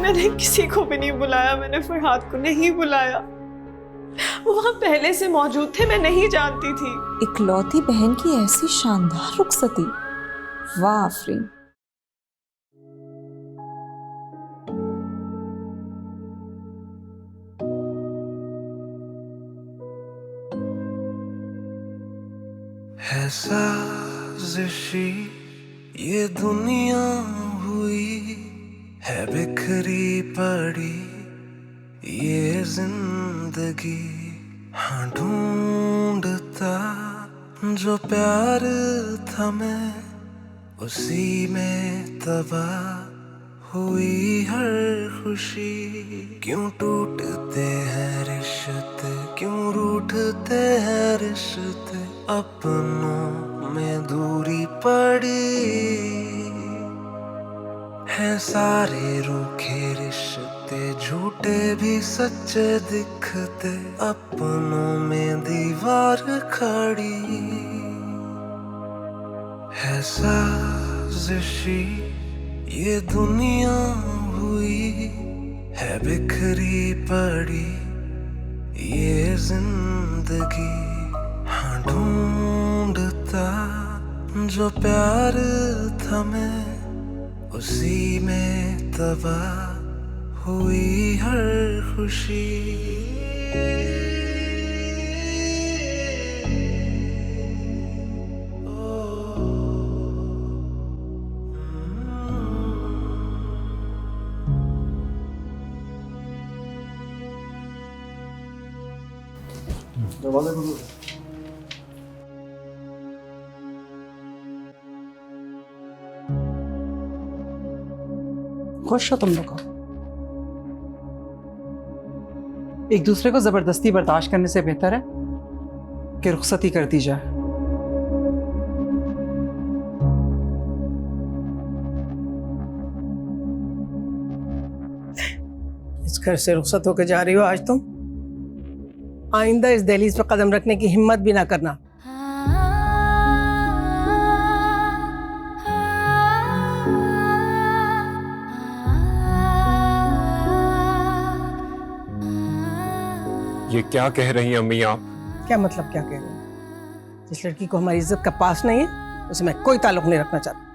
मैंने किसी को भी नहीं बुलाया, मैंने फरहाद को नहीं बुलाया। वो वहां पहले से मौजूद थे, मैं नहीं जानती थी। इकलौती बहन की ऐसी शानदार रुखसती, वाह आफरीन। है साजिशी ये दुनिया हुई है, बिखरी पड़ी ये जिंदगी। हाँ ढूंढता जो प्यार था मैं, उसी में तबाह हुई हर खुशी। क्यों टूटते हैं रिश्ते, क्यों रूठते हैं रिश्ते, अपनों में दूरी पड़ी है। सारे रूखे रिश्ते झूठे भी सच्चे दिखते, अपनों में दीवार खड़ी है। साजिशी ये दुनिया हुई है, बिखरी पड़ी ये जिंदगी। हाँ ढूंढता जो प्यार था मैं, उसी में तबाह हुई हर खुशी। खुश हो तुम लोग? एक दूसरे को जबरदस्ती बर्दाश्त करने से बेहतर है कि रुखसती कर दी जाए। इस घर से रुखसत होकर जा रही हो आज तुम? आइंदा इस दहलीज पर कदम रखने की हिम्मत भी ना करना। ये क्या कह रही हैं अम्मी आप? क्या मतलब क्या कह रही हो? जिस लड़की को हमारी इज्जत का पास नहीं है, उसे मैं कोई ताल्लुक नहीं रखना चाहता।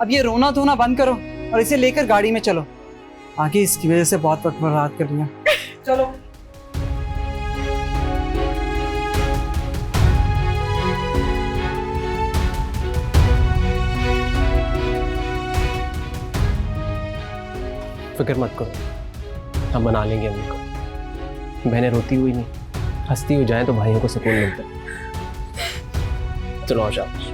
अब ये रोना धोना बंद करो और इसे लेकर गाड़ी में चलो। आगे इसकी वजह से बहुत वक्त बर्बाद कर लिया। चलो। फिक्र मत करो, हम मना लेंगे अम्मी को। बहनें रोती हुई नहीं, हंसती हुई जाएं तो भाइयों को सुकून मिलता है। चलो शाबाश।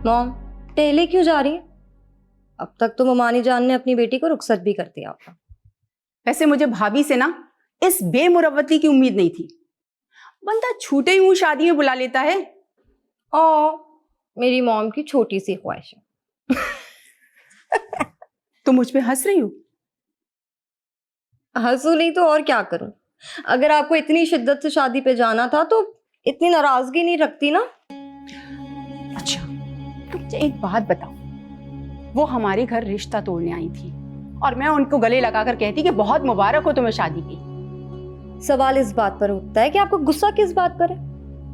मॉम, टहले क्यों जा रही है? अब तक तो ममानी जान ने अपनी बेटी को रुखसत भी कर दिया होगा। वैसे मुझे भाभी से ना इस बेमुरव्वती की उम्मीद नहीं थी। बंदा छूटे ही मुंह शादी में बुला लेता है। ओ, मेरी मॉम की छोटी सी ख्वाहिश है। तुम मुझ पे हंस रही हो? हंसू नहीं तो और क्या करूं? अगर आपको इतनी शिद्दत से शादी पे जाना था तो इतनी नाराजगी नहीं रखती ना। अच्छा, तो मुझे एक बात बताओ, वो हमारे घर रिश्ता तोड़ने आई थी, और मैं उनको गले लगाकर कहती कि बहुत मुबारक हो तुम्हें शादी की। सवाल इस बात पर उठता है कि आपको गुस्सा किस बात पर है?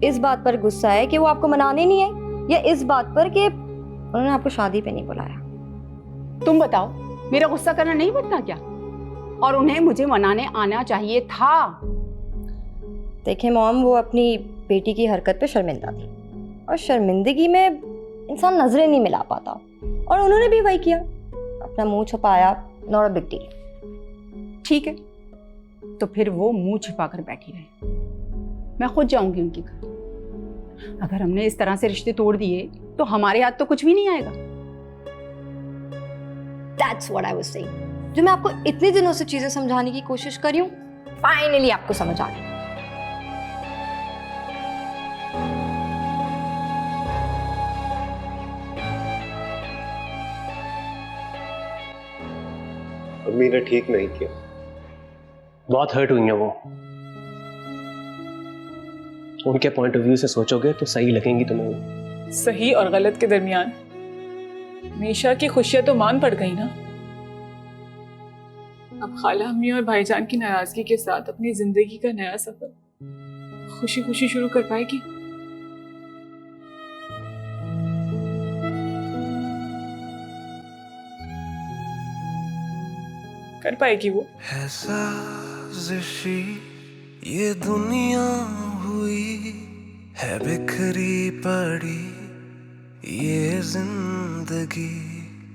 इस बात पर गुस्सा है कि वो आपको मनाने नहीं आई, या इस बात पर कि उन्होंने आपको शादी पे नहीं बुलाया? तुम बताओ, मेरा गुस्सा करना नहीं बनता क्या? और उन्हें मुझे मनाने आना चाहिए था। देखिए मॉम, वो अपनी बेटी की हरकत पे शर्मिंदा थी, और शर्मिंदगी में इंसान नजरें नहीं मिला पाता, और उन्होंने भी वही किया, अपना मुंह छुपाया। Not a big deal. ठीक है, तो फिर वो मुंह छिपाकर बैठी रहे, मैं खुद जाऊंगी उनके घर। अगर हमने इस तरह से रिश्ते तोड़ दिए तो हमारे हाथ तो कुछ भी नहीं आएगा। That's what I was saying. जो मैं आपको इतने दिनों से चीजें समझाने की कोशिश कर रही हूँ, फाइनली आपको समझ आ गई। अम्मी ने ठीक नहीं किया, बहुत हर्ट हुई हैं वो। उनके पॉइंट ऑफ व्यू से सोचोगे तो सही लगेंगी तुम्हें। सही और गलत के दरमियान मीशा की खुशियां तो मान पड़ गई ना। अब खाला अम्मी और भाईजान की नाराजगी के साथ अपनी जिंदगी का नया सफर खुशी खुशी शुरू कर पाएगी। कर पाएगी वो। है साजिशी ये दुनिया हुई है, बिखरी पड़ी ये जिंदगी।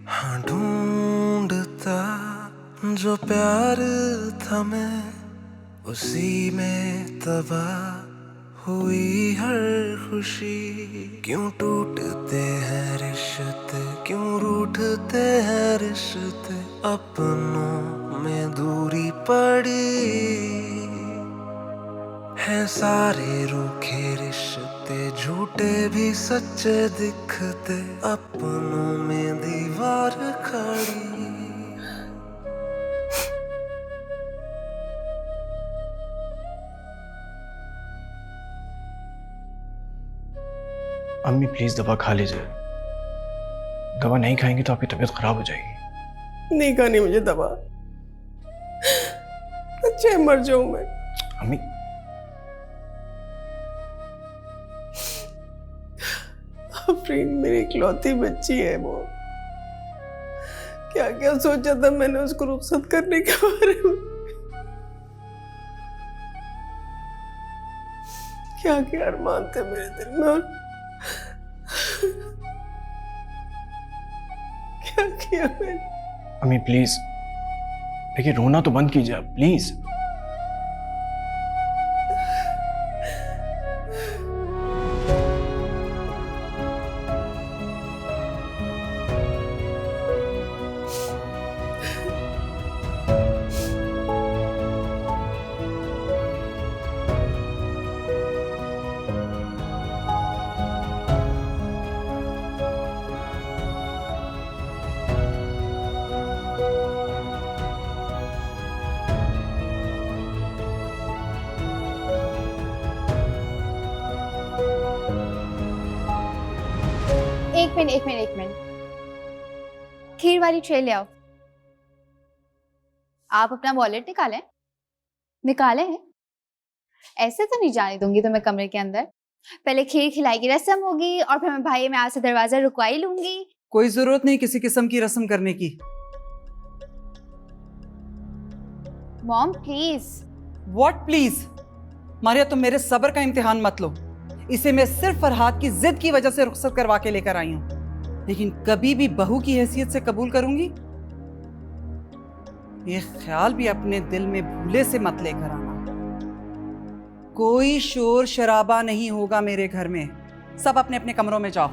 हाँ ढूंढता जो प्यार था मैं, उसी में तबाह हुई हर खुशी। क्यों टूटते हैं रिश्ते, क्यों रूठते हैं रिश्ते, अपनों में दूरी पड़ी है। सारे रूखे रिश्ते झूठे भी सच्चे दिखते, अपनों में दीवार खड़ी। अम्मी प्लीज दवा खा लीजिए, दवा नहीं खाएंगे तो आपकी तबीयत खराब हो जाएगी। नहीं खानी मुझे दवा, अच्छे मर जाऊं मैं। अम्मी आफरीन मेरी इकलौती बच्ची है वो, क्या क्या सोचा था मैंने उसको रुखसत करने के बारे में, क्या क्या अरमान थे मेरे दिल में, और क्या किया मैंने। अम्मी प्लीज देखिए, रोना तो बंद कीजिए आप प्लीज। एक मिनट खीर वाली ट्रे ले आओ। आप अपना वॉलेट निकाले हैं? ऐसे तो नहीं जाने दूंगी तुम्हें कमरे के अंदर। पहले खीर खिलाई की रस्म होगी और फिर मैं भाई में आज से दरवाजा रुकवाई लूंगी। कोई जरूरत नहीं किसी किस्म की रस्म करने की। Mom please. What please? Maria तुम मेरे सब्र का इम्तिहान मत लो। इसे मैं सिर्फ फरहाद की जिद की वजह से रुखसत करवा के लेकर आई हूं, लेकिन कभी भी बहू की हैसियत से कबूल करूंगी ये ख्याल भी अपने दिल में भूले से मत लेकर आना। कोई शोर शराबा नहीं होगा मेरे घर में। सब अपने अपने कमरों में जाओ।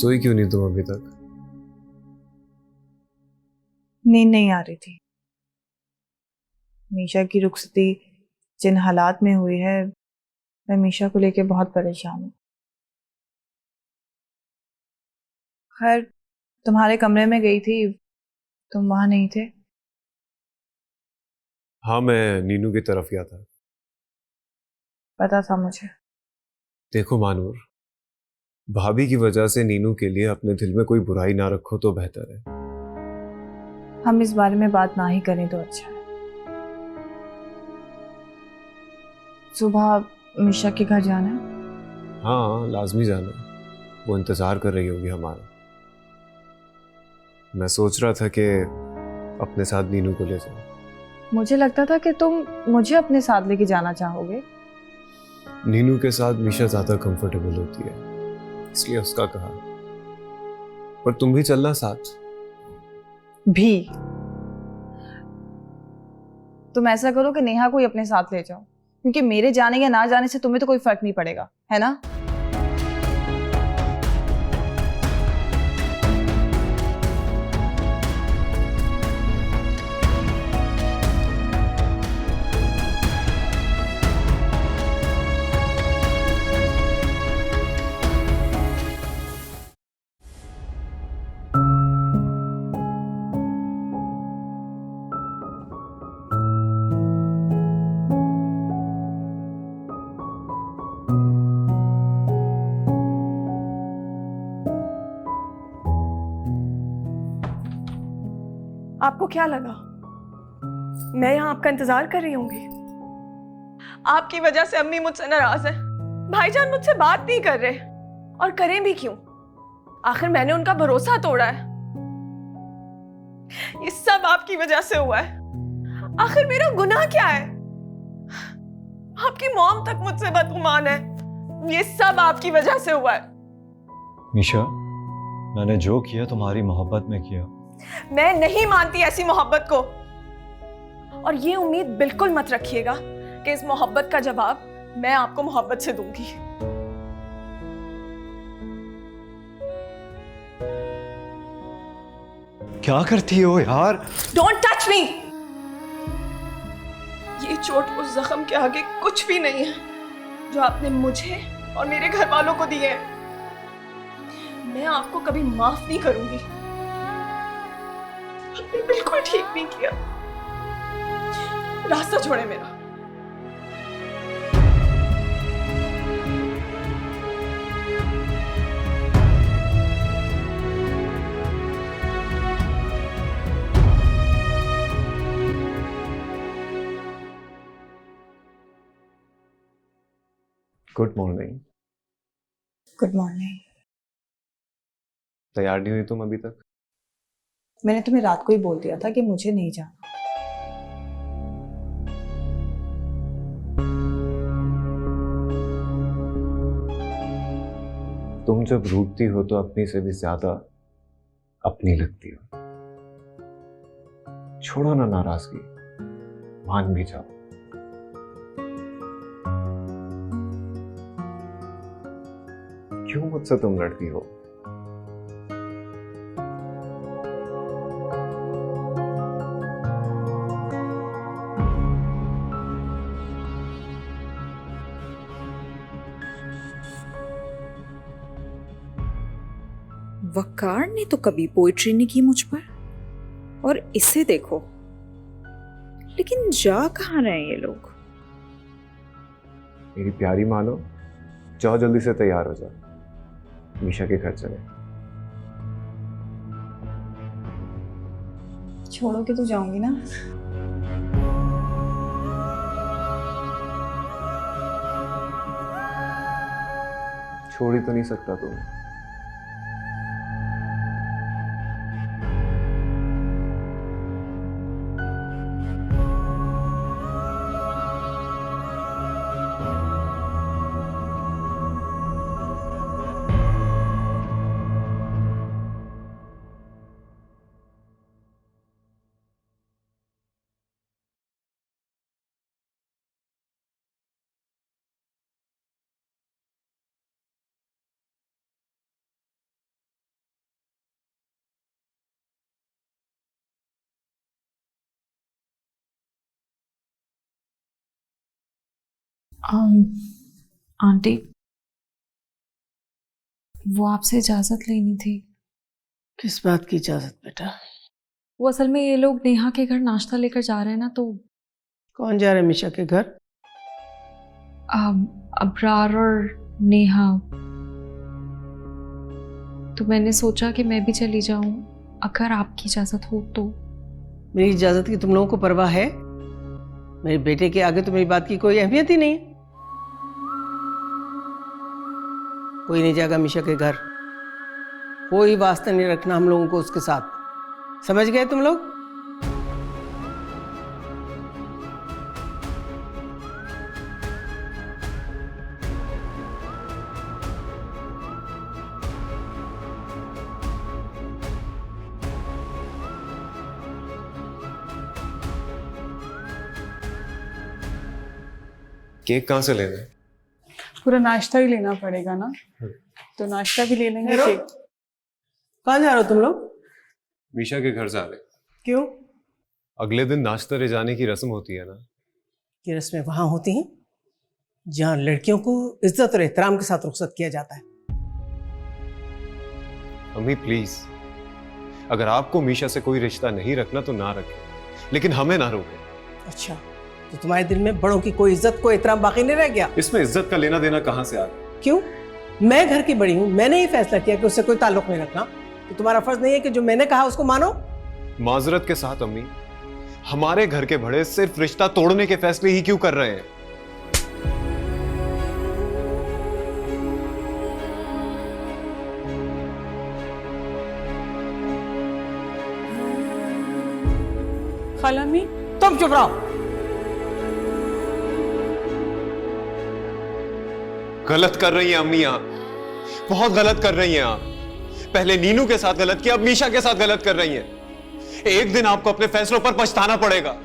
सोई क्यों नहीं तुम अभी तक? नींद नहीं आ रही थी। मीशा की रुखसती जिन हालात में हुई है, मैं मीशा को लेके बहुत परेशान हूँ। खैर, तुम्हारे कमरे में गई थी, तुम वहां नहीं थे। हाँ, मैं नीनू की तरफ गया था। पता था मुझे। देखो मानूर, भाभी की वजह से नीनू के लिए अपने दिल में कोई बुराई ना रखो तो बेहतर है। हम इस बारे में बात ना ही करें तो अच्छा है। सुबह मीशा के घर जाना है? हाँ, लाजमी जाना है। वो इंतजार कर रही होगी हमारा। मैं सोच रहा था कि अपने साथ नीनू को ले जाऊं। मुझे लगता था कि तुम मुझे अपने साथ लेके जाना चाहोगे। नीनू के साथ मीशा ज्यादा कंफर्टेबल होती है, इसलिए उसका कहा। पर तुम भी चलना साथ। भी तुम ऐसा करो कि नेहा को ही अपने साथ ले जाओ, क्योंकि मेरे जाने या ना जाने से तुम्हें तो कोई फर्क नहीं पड़ेगा, है ना? आपको क्या लगा मैं यहाँ आपका इंतजार कर रही होंगी? आपकी वजह से अम्मी मुझसे नाराज है, भाईजान मुझसे बात नहीं कर रहे, और करें भी क्यों? आखिर मैंने उनका भरोसा तोड़ा है। ये सब आपकी वजह से हुआ है। आखिर मेरा गुनाह क्या है? आपकी मॉम तक मुझसे बदगुमान है। ये सब आपकी वजह से हुआ है। मीशा, मैंने जो किया तुम्हारी मोहब्बत में किया। मैं नहीं मानती ऐसी मोहब्बत को, और ये उम्मीद बिल्कुल मत रखिएगा कि इस मोहब्बत का जवाब मैं आपको मोहब्बत से दूंगी। क्या करती हो यार? Don't touch me. ये चोट उस जख्म के आगे कुछ भी नहीं है जो आपने मुझे और मेरे घर वालों को दिए हैं। मैं आपको कभी माफ नहीं करूंगी। आपने बिल्कुल ठीक नहीं किया। रास्ता छोड़े मेरा। Good morning. Good morning. तैयार नहीं हुई तुम अभी तक? मैंने तुम्हें रात को ही बोल दिया था कि मुझे नहीं जाना। तुम जब रूठती हो तो अपनी से भी ज्यादा अपनी लगती हो। छोड़ो ना नाराजगी, मान भी जाओ। क्यों मुझसे तुम लड़ती हो? वकार ने तो कभी पोइट्री नहीं की मुझ पर, और इसे देखो। लेकिन जा कहाँ रहे हैं ये लोग? मेरी प्यारी मानो, जाओ जल्दी से तैयार हो जाओ, मीशा के घर चले। छोड़ो के तो जाऊंगी ना। छोड़ ही तो नहीं सकता तुम। आंटी, वो आपसे इजाजत लेनी थी। किस बात की इजाजत बेटा? वो असल में ये लोग नेहा के घर नाश्ता लेकर जा रहे हैं ना, तो कौन जा रहे हैं मीशा के घर? अबरार और नेहा। तो मैंने सोचा कि मैं भी चली जाऊं, अगर आपकी इजाजत हो तो। मेरी इजाजत की तुम लोगों को परवाह है? मेरे बेटे के आगे तो मेरी बात की कोई अहमियत ही नहीं। कोई नहीं जाएगा मीशा के घर, कोई वास्ता नहीं रखना हम लोगों को उसके साथ। समझ गए तुम लोग? केक कहाँ से लेना है? पूरा नाश्ता ही लेना पड़ेगा ना, तो नाश्ता भी ले लेंगे। केक कहाँ जा रहे हो तुम लोग? मीशा के घर जा रहे। क्यों? अगले दिन नाश्ता ले जाने की रस्म होती है ना। ये रस्में वहां होती हैं जहां लड़कियों को इज्जत और एहतराम के साथ रुखसत किया जाता है। अम्मी प्लीज, अगर आपको मीशा से कोई रिश्ता नहीं रखना तो ना रखें, लेकिन हमें ना रोकें। अच्छा, तो तुम्हारे दिल में बड़ों की कोई इज्जत कोई एहतराम बाकी नहीं रह गया? इसमें इज्जत का लेना देना कहाँ से आ गया? क्यों? मैं घर की बड़ी हूं, मैंने ही फैसला किया कि उससे कोई ताल्लुक नहीं रखना, तो तुम्हारा फर्ज नहीं है कि जो मैंने कहा उसको मानो? माजरत के साथ अम्मी, हमारे घर के बड़े सिर्फ रिश्ता तोड़ने के फैसले ही क्यों कर रहे हैं? खाला मी, तुम चुप रहो। गलत कर रही हैं अम्मी, आप बहुत गलत कर रही हैं। आप पहले नीनू के साथ गलत किया, अब मीशा के साथ गलत कर रही हैं। एक दिन आपको अपने फैसलों पर पछताना पड़ेगा।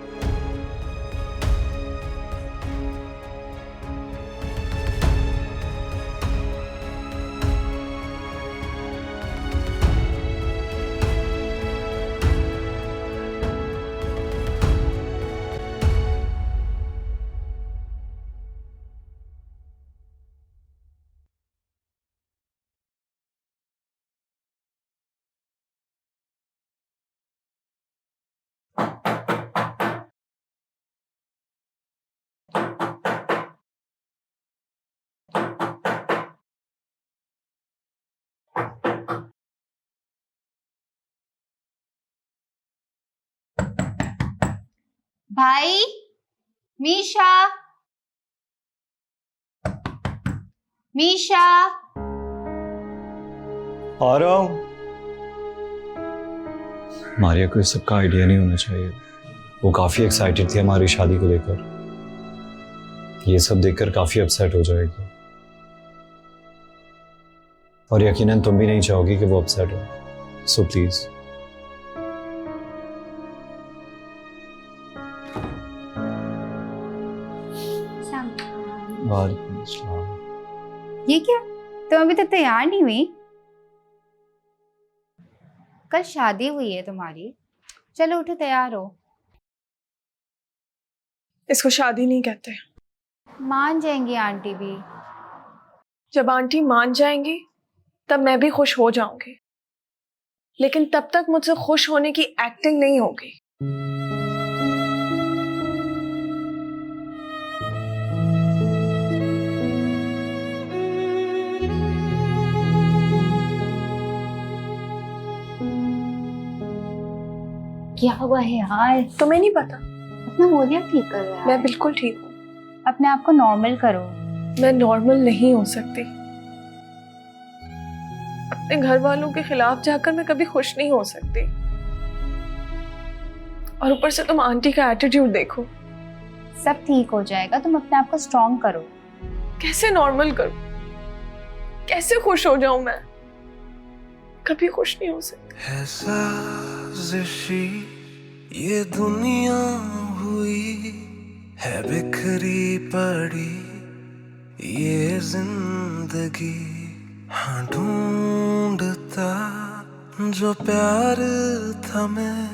भाई, मीशा, मीशा। आ रहा हूं। मारिया को इस सब का आइडिया नहीं होना चाहिए। वो काफी एक्साइटेड थी हमारी शादी को लेकर। ये सब देखकर काफी अपसेट हो जाएगी, और यकीनन तुम भी नहीं चाहोगी कि वो अपसेट हो। So please. वालेकुम अस्सलाम। ये क्या, तुम अभी तक तैयार नहीं हुई? कल शादी हुई है तुम्हारी, चलो उठो तैयार हो। इसको शादी नहीं कहते। मान जाएंगी आंटी भी। जब आंटी मान जाएंगी तब मैं भी खुश हो जाऊंगी, लेकिन तब तक मुझसे खुश होने की एक्टिंग नहीं होगी। क्या हुआ है यार? तुम्हें नहीं पता? अपना वॉल्यूम ठीक कर रहा है। मैं बिल्कुल ठीक हूँ। अपने आप को नॉर्मल करो। मैं नॉर्मल नहीं हो सकती। अपने घर वालों के खिलाफ जाकर मैं कभी खुश नहीं हो सकती। और ऊपर से तुम आंटी का एटीट्यूड देखो। सब ठीक हो जाएगा, तुम अपने आप को स्ट्रॉन्ग करो। कैसे नॉर्मल करूं? कैसे खुश हो जाऊं मैं? कभी खुश नहीं हो सकती। है साजिशी ये दुनिया हुई है, बिखरी पड़ी ये जिंदगी। हाँ ढूंढता जो प्यार था मैं,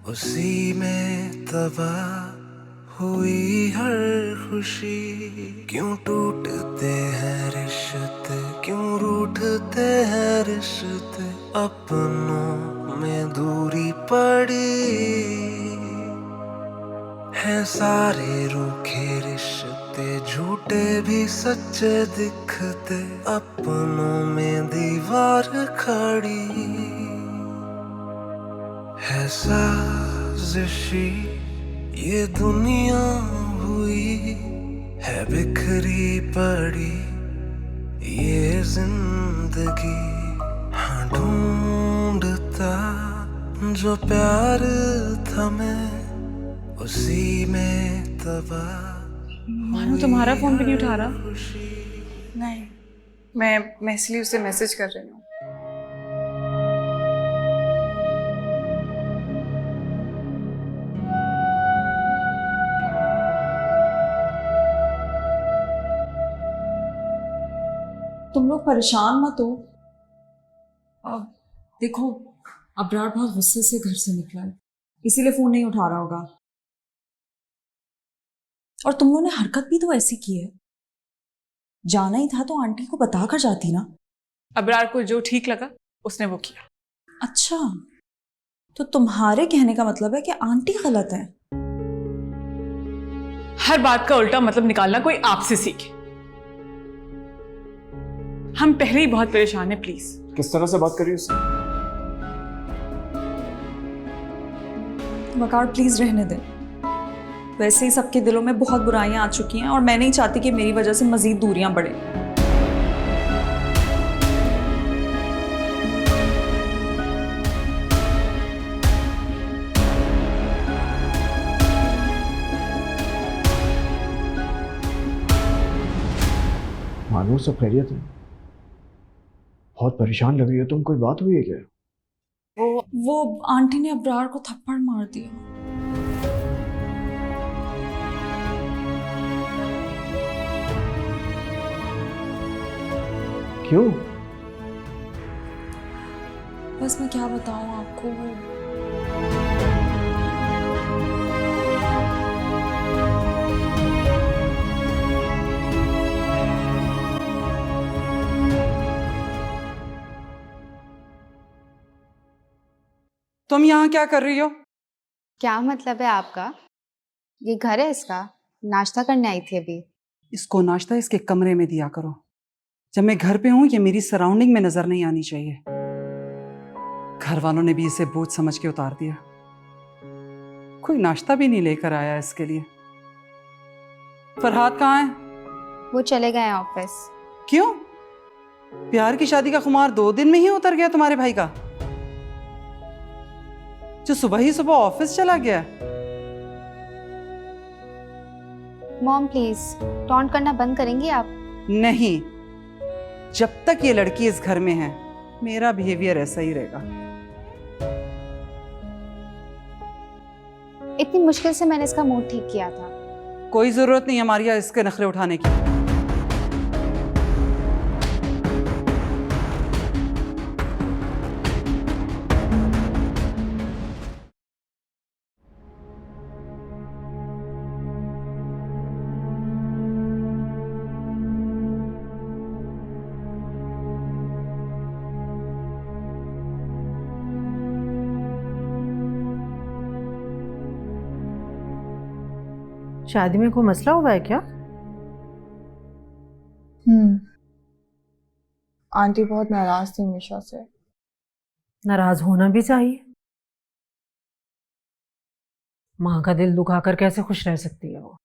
उसी में तबाह हुई हर खुशी। क्यों टूटते हैं रिश्ते, क्यों रूठते हैं रिश्ते, अपनों में दूरी पड़ी है। सारे रूखे रिश्ते झूठे भी सच्चे दिखते, अपनों में दीवार खड़ी है। साजिशी ये दुनिया हुई है, बिखरी पड़ी ये जिंदगी। हाँ ढूंढता जो प्यार था मैं, उसी में तबाह। मानो तुम्हारा फोन भी नहीं उठा रहा। नहीं, मैं इसलिए उसे मैसेज कर रही हूँ। तुम लोग परेशान मत हो। अब देखो, अबरार बहुत गुस्से से घर से निकला है, इसीलिए फोन नहीं उठा रहा होगा। और तुम लोगों ने हरकत भी तो ऐसी की है। जाना ही था तो आंटी को बता कर जाती ना। अबरार को जो ठीक लगा उसने वो किया। अच्छा, तो तुम्हारे कहने का मतलब है कि आंटी गलत है? हर बात का उल्टा मतलब निकालना कोई आपसे सीखे। हम पहले ही बहुत परेशान हैं, प्लीज। किस तरह से बात कर रही हो? वकार प्लीज रहने दे। वैसे ही सबके दिलों में बहुत बुराइयां आ चुकी हैं और मैं नहीं चाहती कि मेरी वजह से मजीद दूरियां बढ़े। मानो सब खैरियत है? बहुत परेशान लग रही हो तुम, कोई बात हुई है क्या? वो आंटी ने अबरार को थप्पड़ मार दिया। क्यों? बस मैं क्या बताऊं आपको। तुम यहाँ क्या कर रही हो? क्या मतलब है आपका? ये घर है इसका? नाश्ता करने आई थी अभी। इसको नाश्ता इसके कमरे में दिया करो। जब मैं घर पे हूं ये मेरी सराउंडिंग में नजर नहीं आनी चाहिए। घर वालों ने भी इसे बोझ समझ के उतार दिया। कोई नाश्ता भी नहीं लेकर आया इसके लिए। फरहाद कहाँ है? वो चले गए ऑफिस। क्यों? प्यार की शादी का खुमार 2 दिन में ही उतर गया तुम्हारे भाई का, जो सुबह ही सुबह ऑफिस चला गया। मॉम प्लीज टॉन्ट करना बंद करेंगी आप? नहीं, जब तक ये लड़की इस घर में है मेरा बिहेवियर ऐसा ही रहेगा। इतनी मुश्किल से मैंने इसका मूड ठीक किया था। कोई जरूरत नहीं है मारिया इसके नखरे उठाने की। शादी में कोई मसला हुआ है क्या? आंटी बहुत नाराज थी मीशा से। नाराज होना भी चाहिए। माँ का दिल दुखाकर कैसे खुश रह सकती है वो?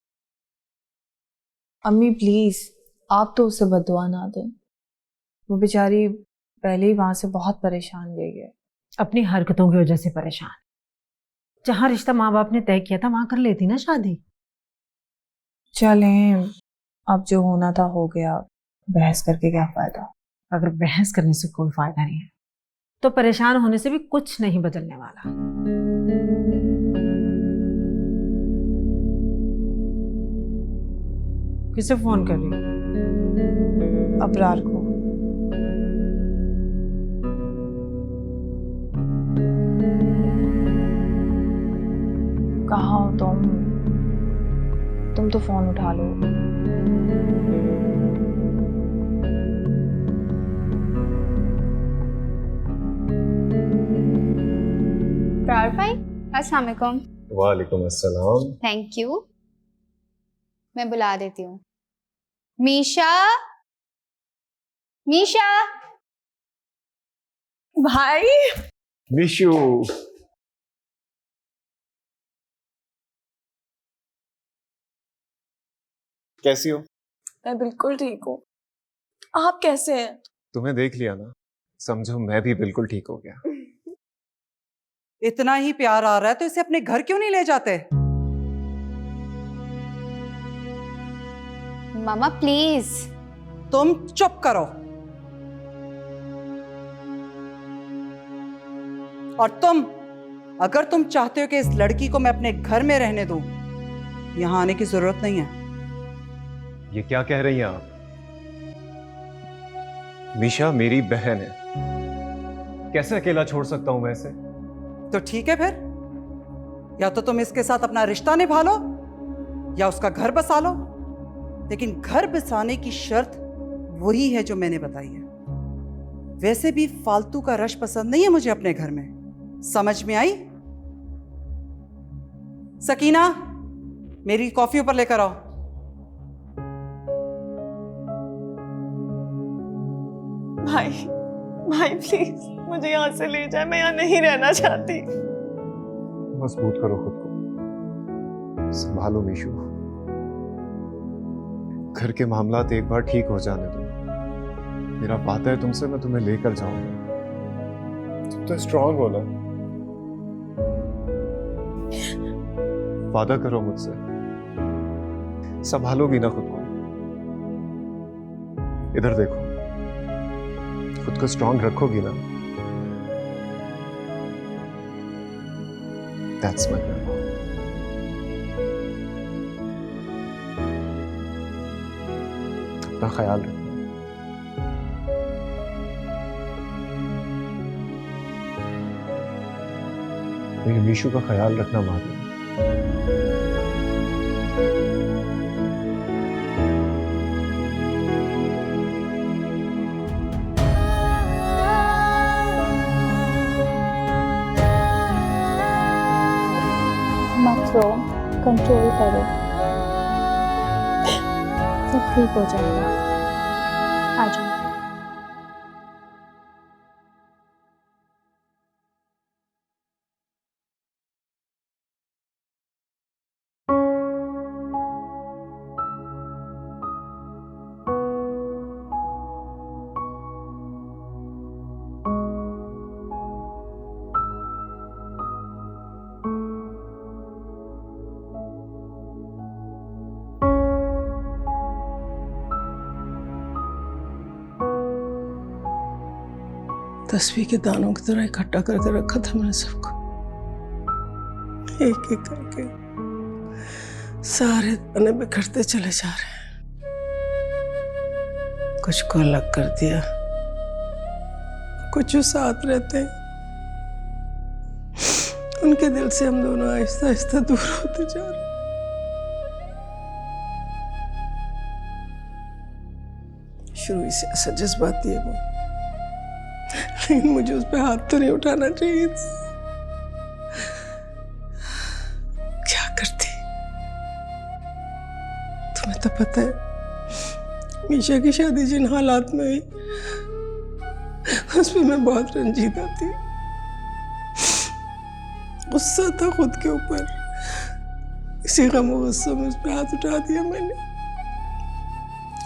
अम्मी प्लीज आप तो उसे बददुआ ना दें। वो बेचारी पहले ही वहां से बहुत परेशान गई है। अपनी हरकतों की वजह से परेशान। जहां रिश्ता माँ बाप ने तय किया था वहां कर लेती ना शादी। चलें, अब जो होना था हो गया, बहस करके क्या फायदा। अगर बहस करने से कोई फायदा नहीं है तो परेशान होने से भी कुछ नहीं बदलने वाला। किसे फोन कर रही? अबरार को। कहाँ हो तुम? तुम तो फोन उठा लो। प्रार भाई, अस्सलाम वालेकुम। वालेकुम अस्सलाम। Thank you. मैं बुला देती हूँ। मीशा, मीशा। भाई। मिशू। कैसी हो? मैं बिल्कुल ठीक हूँ। आप कैसे हैं? तुम्हें देख लिया ना, समझो मैं भी बिल्कुल ठीक हो गया। इतना ही प्यार आ रहा है तो इसे अपने घर क्यों नहीं ले जाते? मामा प्लीज। तुम चुप करो। और तुम, अगर तुम चाहते हो कि इस लड़की को मैं अपने घर में रहने दूं, यहां आने की जरूरत नहीं है। ये क्या कह रही हैं आप? मीशा मेरी बहन है, कैसे अकेला छोड़ सकता हूं मैं इसे? तो ठीक है फिर, या तो तुम इसके साथ अपना रिश्ता निभा लो या उसका घर बसा लो, लेकिन घर बसाने की शर्त वही है जो मैंने बताई है। वैसे भी फालतू का रश पसंद नहीं है मुझे अपने घर में, समझ में आई? सकीना, मेरी कॉफी ऊपर लेकर आओ। भाई, भाई प्लीज मुझे यहाँ से ले जाए, मैं यहाँ नहीं रहना चाहती। मजबूत करो खुद को, संभालो मीशू। घर के मामलात एक बार ठीक हो जाने दो। मेरा वादा है तुमसे, मैं तुम्हें लेकर जाऊंगा। तुम तो स्ट्रांग हो ना, वादा करो मुझसे, संभालोगी ना खुद को? इधर देखो, खुद को स्ट्रांग रखोगी ना? That's my girl. अपना ख्याल रखना। मेरे मीशू का ख्याल रखना मारिया। मत रो, कंट्रोल करो, सब ठीक हो जाएगा। आ जाओ। तस्वीर के दानों की तरह इकट्ठा करके रखा था मैंने सबको, एक एक करके सारे दाने बिखरते चले जा रहे हैं। कुछ को अलग कर दिया, कुछ जो साथ रहते हैं उनके दिल से हम दोनों आहिस्ता आहिस्ता दूर होते जा रहे हैं। शुरू से ऐसा जज्बाती है वो, लेकिन मुझे उस पर हाथ तो नहीं उठाना चाहिए था। क्या करती? तुम्हें तो पता है मीशा की शादी जिन हालात में हुई, उसमें मैं बहुत रंजीदा थी। गुस्सा था खुद के ऊपर, इसी गम और गुस्से में उस पर हाथ उठा दिया मैंने।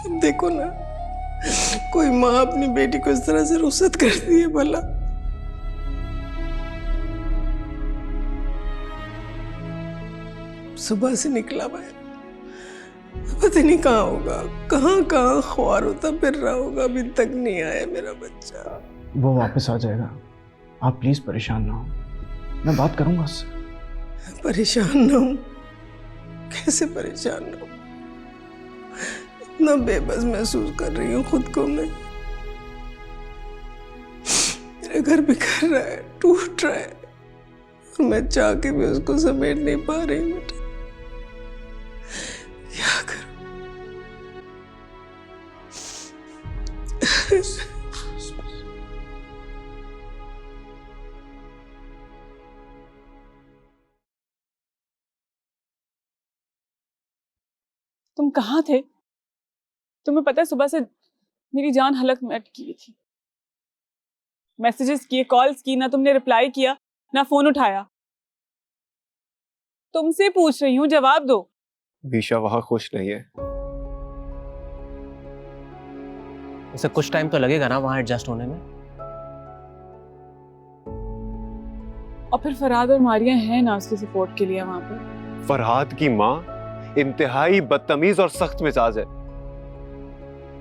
अब देखो ना, कोई माँ अपनी बेटी को इस तरह से रुखसत करती है भला? सुबह से निकला मैं, पता नहीं कहाँ होगा, कहाँ ख्वार होता फिर रहा होगा, अभी तक नहीं आया मेरा बच्चा। वो वापस आ जाएगा, आप प्लीज परेशान ना हो, मैं बात करूंगा उससे। परेशान ना हूं? कैसे परेशान ना हूं? इतना बेबस महसूस कर रही हूँ खुद को मैं। मेरा घर बिखर रहा है, टूट रहा है, और मैं चाह के भी उसको समेट नहीं पा रही हूँ बेटा। प्लीज। तुम कहाँ थे? तुम्हें पता है सुबह से मेरी जान हलक में अटकी थी। मैसेजेस किए, कॉल्स की, ना तुमने रिप्लाई किया, ना फोन उठाया। तुमसे पूछ रही हूँ, जवाब दो। मीशा वहां खुश नहीं है। इसे कुछ टाइम तो लगेगा ना वहां एडजस्ट होने में। और फिर फरहाद और मारिया हैं ना उसके सपोर्ट के लिए वहां पे। फरहाद की माँ इंतहाई बदतमीज और सख्त मिजाज है।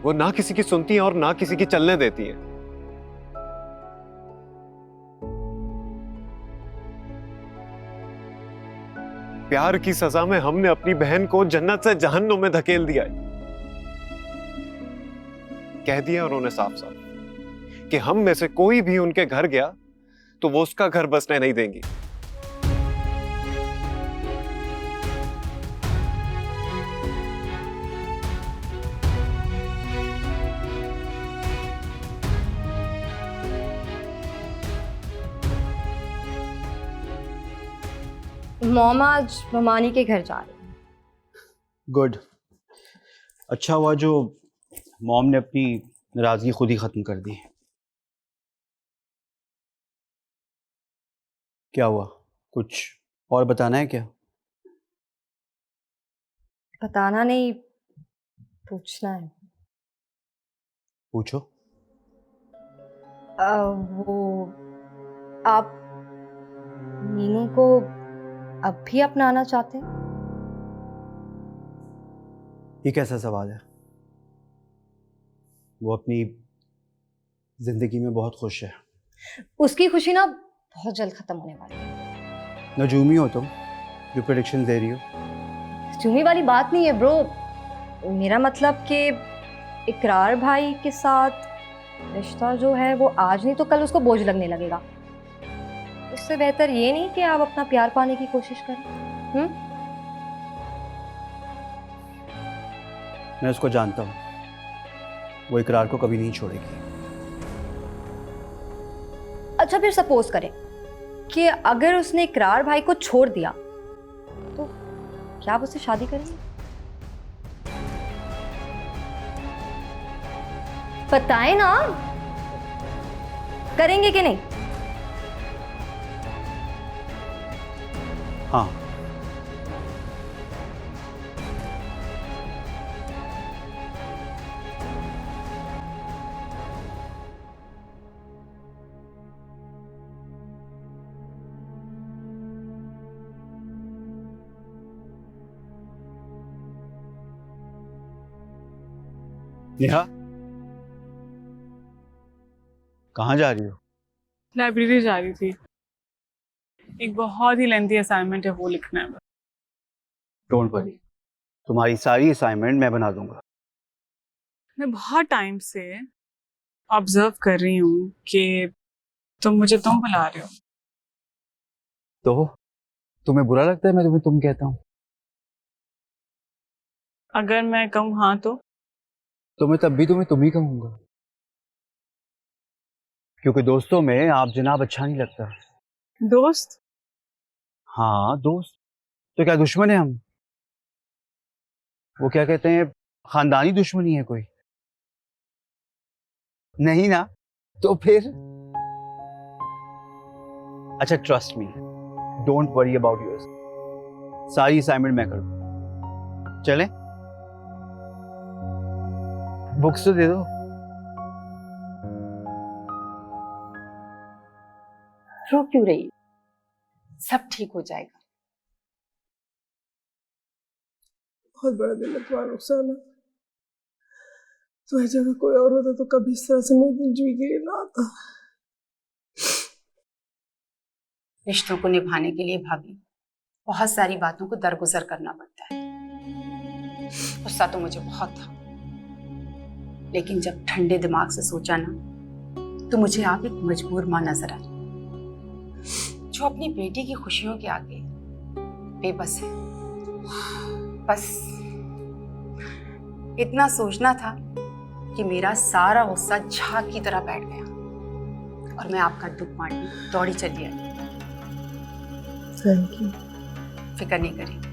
वो ना किसी की सुनती है और ना किसी की चलने देती है। प्यार की सजा में हमने अपनी बहन को जन्नत से जहन्नुम में धकेल दिया है। कह दिया उन्होंने साफ साफ कि हम में से कोई भी उनके घर गया तो वो उसका घर बसने नहीं देंगी। मॉम आज ममानी के घर जा रही है। गुड। अच्छा हुआ जो मॉम ने अपनी नाराजगी खुद ही खत्म कर दी। क्या हुआ, कुछ और बताना है क्या? बताना नहीं, पूछना है। पूछो। वो आप नीनू को अब भी अपनाना चाहते हैं? ये कैसा सवाल है? वो अपनी जिंदगी में बहुत खुश है। उसकी खुशी ना बहुत जल्द खत्म होने वाली है। नजूमी हो तुम जो प्रेडिक्शन दे रही हो। जुमी वाली बात नहीं है ब्रो। मेरा मतलब कि इकरार भाई के साथ रिश्ता जो है वो आज नहीं तो कल उसको बोझ लगने लगेगा। उससे बेहतर ये नहीं कि आप अपना प्यार पाने की कोशिश करें। मैं उसको जानता हूँ, वो इकरार को कभी नहीं छोड़ेगी। अच्छा फिर सपोज करें कि अगर उसने इकरार भाई को छोड़ दिया तो क्या आप उससे शादी करेंगे? बताएं ना, करेंगे कि नहीं? हाँ। नेहा, कहाँ जा रही हो? लाइब्रेरी जा रही थी। एक बहुत ही लेंथी असाइनमेंट है, वो लिखना है। डोंट वरी, तुम्हारी सारी असाइनमेंट मैं बना दूंगा। मैं बहुत टाइम से ऑब्जर्व कर रही हूँ कि तुम मुझे तुम बुला रहे हो। तो तुम्हें बुरा लगता है मैं तुम्हें तुम कहता हूँ? अगर मैं कहूँ हाँ तो मैं तब भी तुम्हें तुम ही कहूंगा, क्योंकि दोस्तों में आप जनाब अच्छा नहीं लगता। दोस्त? हाँ दोस्त। तो क्या दुश्मन है हम? वो क्या कहते हैं, खानदानी दुश्मनी है कोई? नहीं ना? तो फिर अच्छा trust me, don't worry about yours. सारी असाइनमेंट मैं करूँ। चलें? बुक्स तो दे दो। रो क्यों रही? सब ठीक हो जाएगा। बहुत बड़ा दिल है तुम्हारा रुखसाना। तुम्हारी जगह कोई और होता तो कभी इस तरह से मेरे दिल जुई के लिए ना आता। रिश्तों को निभाने के लिए भाभी बहुत सारी बातों को दरगुजर करना पड़ता है। गुस्सा तो मुझे बहुत था, लेकिन जब ठंडे दिमाग से सोचा ना तो मुझे आप एक मजबूर मां नजर आई जो अपनी बेटी की खुशियों के आगे बेबस है। बस इतना सोचना था कि मेरा सारा गुस्सा झाग की तरह बैठ गया और मैं आपका दुख बांटने दौड़ी चली आई। Thank you. फिक्र नहीं करिए।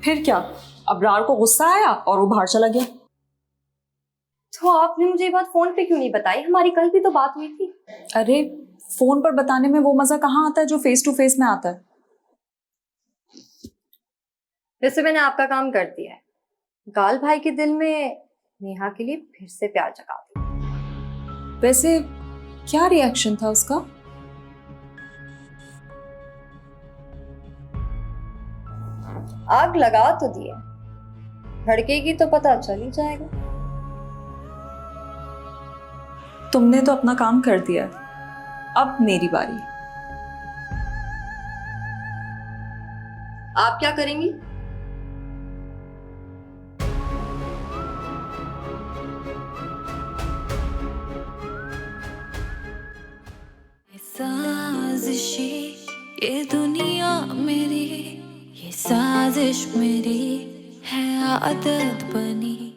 फिर क्या? अबरार को गुस्सा आया और वो बाहर चला गया। तो आपने मुझे ये बात फोन पे क्यों नहीं बताई? हमारी कल भी तो बात हुई थी। अरे फोन पर बताने में वो मजा कहाँ आता है जो फेस टू फेस में आता है। वैसे मैंने आपका काम कर दिया है, गाल भाई के दिल में नेहा के लिए फिर से प्यार जगा दिया। वैसे क्या रिएक्शन था उसका? आग लगा तो दिए, भड़केगी तो पता चल ही जाएगा। तुमने तो अपना काम कर दिया, अब मेरी बारी। आप क्या करेंगी? साजिशी ये दुनिया मेरी, ये साजिश मेरी है आदत बनी।